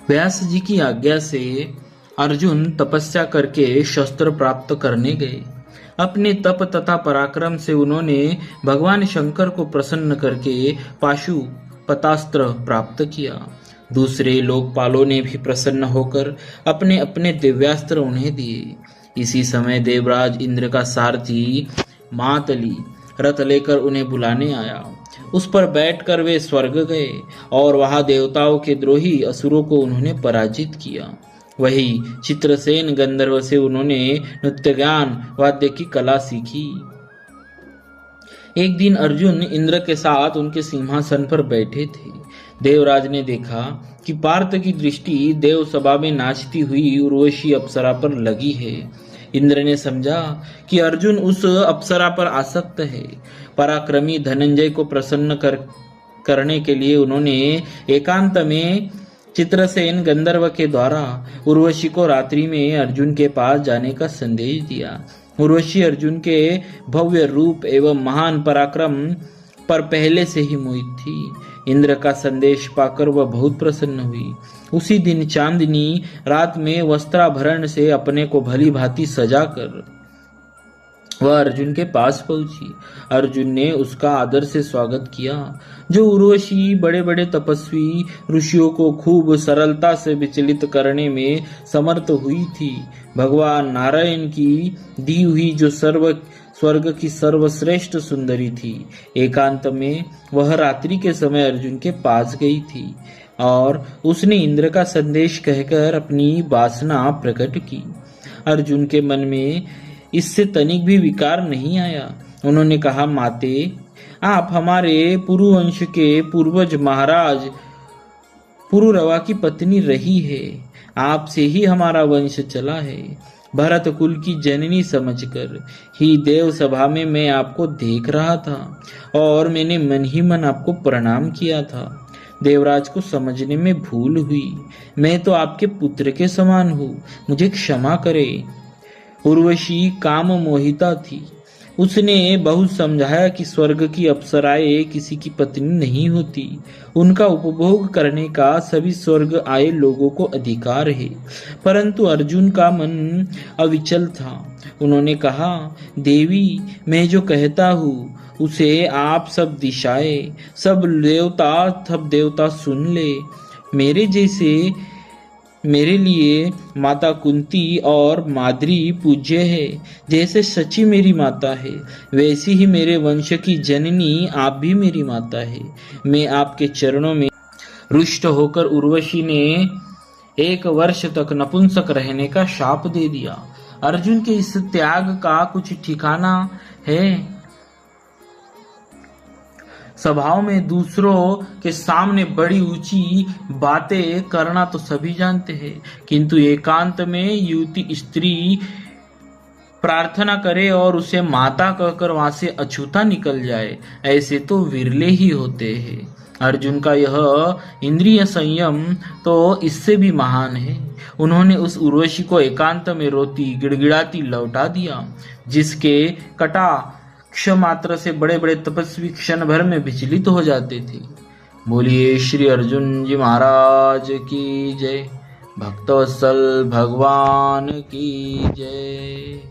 व्यास जी की आज्ञा से अर्जुन तपस्या करके शस्त्र प्राप्त करने गए। अपने तप तथा पराक्रम से उन्होंने भगवान शंकर को प्रसन्न करके पाशुपतास्त्र प्राप्त किया। दूसरे लोकपालों ने भी प्रसन्न होकर अपने अपने दिव्यास्त्र उन्हें दिए। इसी समय देवराज इंद्र का सारथी मातली रथ लेकर उन्हें बुलाने आया। उस पर बैठकर वे स्वर्ग गए और वहां देवताओं के द्रोही असुरों को उन्होंने पराजित किया। वही चित्रसेन गंधर्व से उन्होंने नृत्य ज्ञान वाद्य की कला सीखी। एक दिन अर्जुन इंद्र के साथ उनके सिंहासन पर बैठे थे। देवराज ने देखा कि पार्थ की दृष्टि देव सभा में नाचती हुई उर्वशी अप्सरा पर लगी है। इंद्र ने समझा कि अर्जुन उस अप्सरा पर आसक्त है। पराक्रमी धनंजय को प्रसन्न करने के लिए उन्होंने एकांत में चित्रसेन गंधर्व के द्वारा उर्वशी को रात्रि में अर्जुन के पास जाने का संदेश दिया। उर्वशी अर्जुन के भव्य रूप एवं महान पराक्रम पर पहले से ही मोहित थी। इंद्र का संदेश पाकर वह बहुत प्रसन्न हुई। उसी दिन चांदनी रात में वस्त्राभरण से अपने को भली भांति सजाकर वह अर्जुन के पास पहुंची। अर्जुन ने उसका आदर से स्वागत किया। जो उर्वशी बड़े बड़े तपस्वी ऋषियों को खूब सरलता से विचलित करने में समर्थ हुई थी, भगवान नारायण की दी हुई जो स्वर्ग की सर्वश्रेष्ठ सुंदरी थी, एकांत में वह रात्रि के समय अर्जुन के पास गई थी और उसने इंद्र का संदेश कहकर अपनी वासना प्रकट की। अर्जुन के मन में इससे तनिक भी विकार नहीं आया। उन्होंने कहा, माते, आप हमारे पुरुवंश के पूर्वज महाराज पुरुरवा की पत्नी रही है। आपसे ही हमारा वंश चला है। भरत कुल की जननी समझकर ही देव सभा में मैं आपको देख रहा था और मैंने मन ही मन आपको प्रणाम किया था। देवराज को समझने में भूल हुई। मैं तो आपके पुत्र के समान हूँ, मुझे क्षमा करे। उर्वशी काम मोहिता थी। उसने बहुत समझाया कि स्वर्ग की अप्सराएं किसी की पत्नी नहीं होती, उनका उपभोग करने का सभी स्वर्ग आए लोगों को अधिकार है। परंतु अर्जुन का मन अविचल था। उन्होंने कहा, देवी, मैं जो कहता हूँ उसे आप सब दिशाएं, सब देवता सुन ले। मेरे लिए माता कुंती और माद्री पूज्य है। जैसे सची मेरी माता है, वैसी ही मेरे वंश की जननी आप भी मेरी माता है। मैं आपके चरणों में रुष्ट होकर उर्वशी ने 1 वर्ष तक नपुंसक रहने का शाप दे दिया। अर्जुन के इस त्याग का कुछ ठिकाना है? सभाओं में दूसरों के सामने बड़ी ऊंची बातें करना तो सभी जानते हैं, किंतु एकांत में युवती स्त्री प्रार्थना करे और उसे माता कहकर वहां से अछूता निकल जाए, ऐसे तो विरले ही होते हैं। अर्जुन का यह इंद्रिय संयम तो इससे भी महान है। उन्होंने उस उर्वशी को एकांत में रोती गिड़गिड़ाती लौटा दिया, जिसके कटाक्ष मात्र से बड़े बड़े तपस्वी क्षण भर में विचलित हो जाते थे। बोलिए श्री अर्जुन जी महाराज की जय। भक्तवत्सल भगवान की जय।